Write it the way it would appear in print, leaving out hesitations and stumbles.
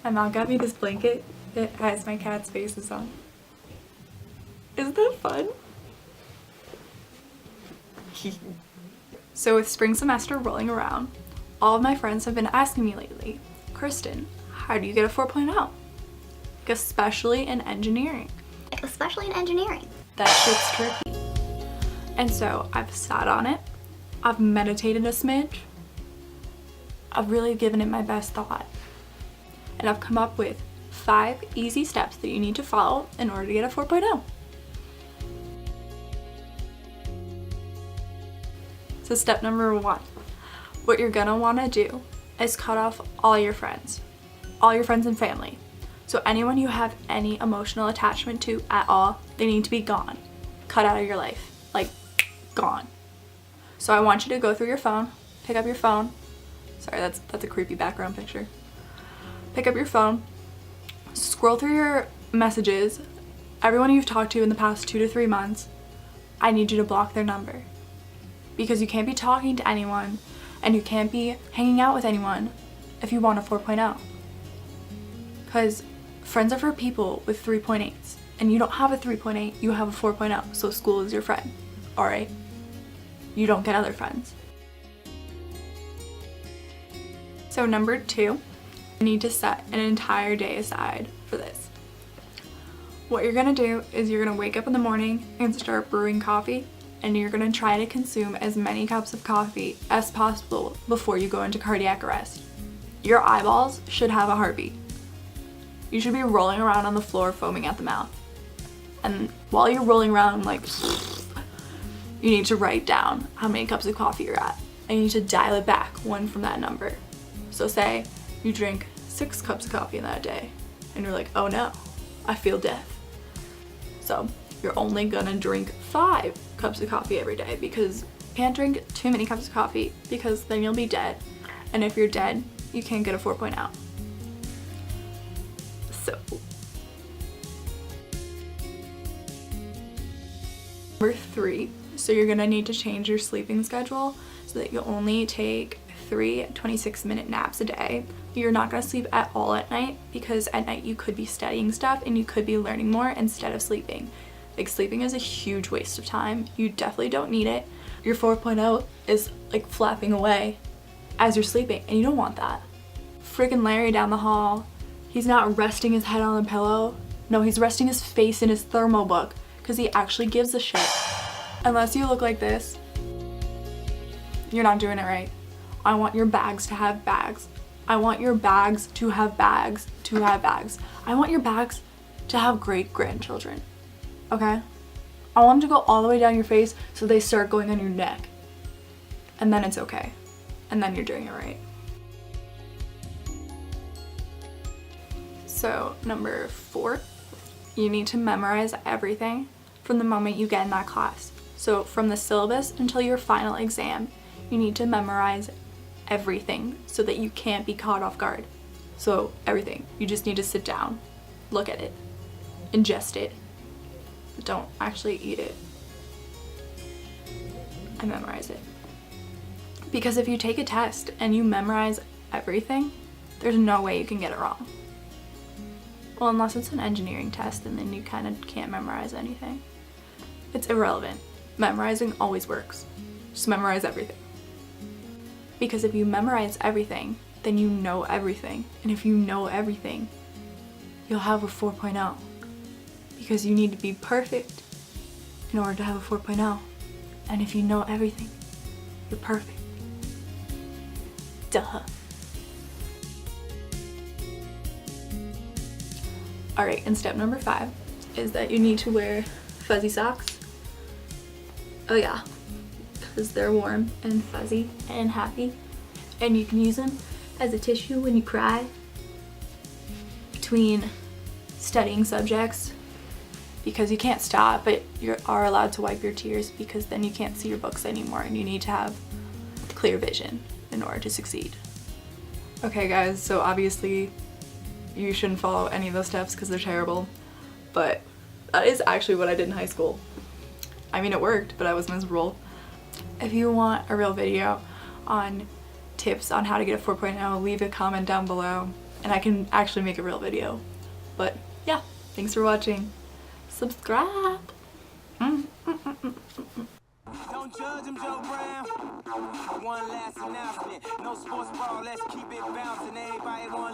My mom got me this blanket that has my cat's faces on. Isn't that fun? So with spring semester rolling around, all of my friends have been asking me lately, Kristen, how do you get a 4.0? Like, especially in engineering. Especially in engineering. That shit's tricky. And so I've sat on it, I've meditated a smidge, I've really given it my best thought, and I've come up with 5 easy steps that you need to follow in order to get a 4.0. So step number 1, what you're gonna wanna do is cut off all your friends and family. So anyone you have any emotional attachment to at all, they need to be gone. Cut out of your life, like gone. So I want you to go through your phone, pick up your phone. Sorry, that's a creepy background picture. Pick up your phone, scroll through your messages. Everyone you've talked to in the past 2 to 3 months, I need you to block their number. Because you can't be talking to anyone and you can't be hanging out with anyone if you want a 4.0. Because friends are for people with 3.8s, and you don't have a 3.8, you have a 4.0, so school is your friend, alright? You don't get other friends. So number 2, you need to set an entire day aside for this. What you're gonna do is you're gonna wake up in the morning and start brewing coffee, and you're gonna try to consume as many cups of coffee as possible before you go into cardiac arrest. Your eyeballs should have a heartbeat. You should be rolling around on the floor foaming at the mouth. And while you're rolling around like, you need to write down how many cups of coffee you're at. And you need to dial it back 1 from that number. So say you drink 6 cups of coffee in that day and you're like, oh no, I feel death. So you're only gonna drink 5 cups of coffee every day, because you can't drink too many cups of coffee because then you'll be dead. And if you're dead, you can't get a 4.0. So number 3, so you're gonna need to change your sleeping schedule so that you only take 3 26-minute naps a day. You're not gonna sleep at all at night, because at night you could be studying stuff and you could be learning more instead of sleeping. Like, sleeping is a huge waste of time. You definitely don't need it. Your 4.0 is like flapping away as you're sleeping, and you don't want that. Freaking Larry down the hall, he's not resting his head on the pillow. No, he's resting his face in his thermo book, because he actually gives a shit. Unless you look like this, you're not doing it right. I want your bags to have bags. I want your bags to have bags to have bags. I want your bags to have great-grandchildren, okay? I want them to go all the way down your face so they start going on your neck. And then it's okay. And then you're doing it right. So number 4, you need to memorize everything from the moment you get in that class. So from the syllabus until your final exam, you need to memorize everything so that you can't be caught off guard. So everything. You just need to sit down, look at it, ingest it, but don't actually eat it, and memorize it. Because if you take a test and you memorize everything, there's no way you can get it wrong. Well, unless it's an engineering test, and then you kind of can't memorize anything. It's irrelevant. Memorizing always works. Just memorize everything. Because if you memorize everything, then you know everything. And if you know everything, you'll have a 4.0. Because you need to be perfect in order to have a 4.0. And if you know everything, you're perfect. Duh. Alright, and step number 5 is that you need to wear fuzzy socks. Oh yeah, because they're warm and fuzzy and happy, and you can use them as a tissue when you cry between studying subjects, because you can't stop, but you are allowed to wipe your tears, because then you can't see your books anymore and you need to have clear vision in order to succeed. Okay guys, so obviously you shouldn't follow any of those steps because they're terrible, but that is actually what I did in high school. I mean, it worked, but I was miserable. If you want a real video on tips on how to get a 4.0, leave a comment down below. and I can actually make a real video. But yeah, thanks for watching. Subscribe. Don't judge him, Joe Brown. One last announcement. No sports ball, let's keep it bouncing. Everybody want